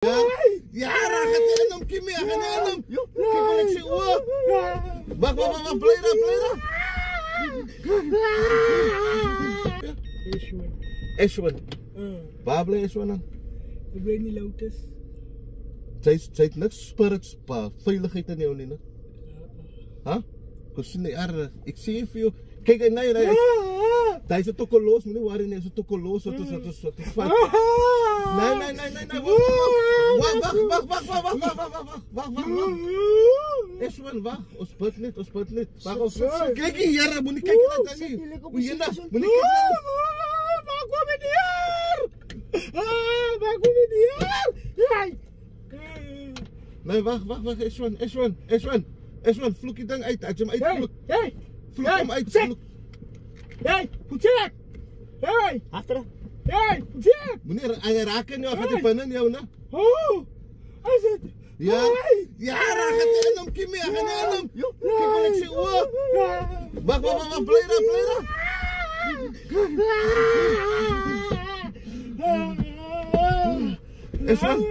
Ja, dan gaat hij aan hem, Kimmy, hij gaat aan hem. Kijk wat ik zie, hoor. Wacht, play dat. Ashwin. Waar blijft Ashwin dan? Ik weet niet, Lotus. Zij heeft niks spirits, pa. Veiligheid in jou, niet, huh? Ik zie je veel. Kijk, nee. Hij is het ook al los, meneer. Waarin is het ook al los? Wat is Nee. Wacht. Ashwin, wacht. Ons bid niet. Wacht, kijk hier, moet niet kijken naar dat niet. Moet je nou, moet niet kijken. Waar kom je hier? Nee, wacht, Ashwin, vloek je ding uit. Als je hem uitvloekt. Vloek hem uit. Poetsek! Achteren! Poetsek! Meneer, hij raakt in jou, gaat hij binnen in jou, ne? Oh! Is het? Ja, dan gaat hij in hem, Kimmy, hij gaat aan hem. Kijk wat ik zie, hoor. Wacht, play dat. Ashwin?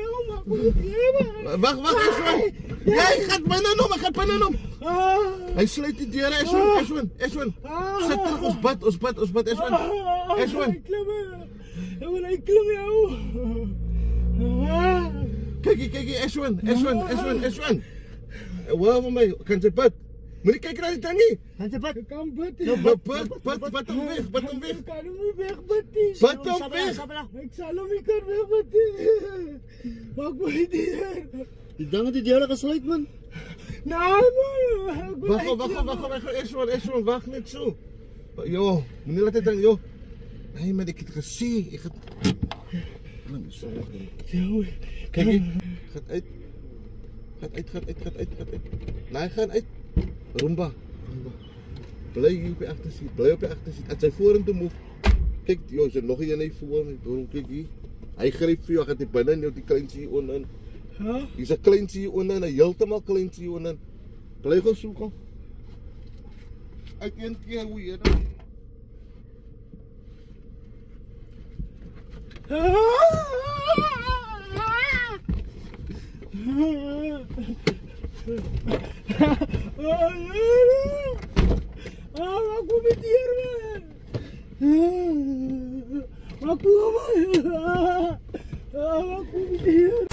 Wacht, Ashwin. Jij gaat binnen om. Hij sluit die deur, Ashwin. Zet terug, ons bad, Ashwin. Ik klim jou. Kijk, Ashwin. Waar van mij? Kan ze bad? Moet je kijken naar die tangie? Kan ze bad? Ik kan bad. Bad hem weg. Ik kan hem niet weg, Bad. Bad hem weg. Ik zal hem niet weg, Bad. Maak me niet. Ik denk dat die deur gesluit, man. Nee, man. Wacht, Ashwin, wacht niet zo. Yo, meneer, laat het dan, yo. Nee, maar ik heb het gezien. Kijk, gaat uit. Nee, gaat uit. Rumba. Blij hier op je achterzit. Als hij voor hem te move. Kijk, joh, is er nog een niet voor me. Kijk hier. Hij grijpt voor jou, gaat hij binnen, die kleintje hier onder. Hier is een kleintje hier onder, een heeltemal kleintje hier onder. Blij gaan zoeken. Uit één keer hoe je dat. Waar kom je hier, man? Waar kom je hier?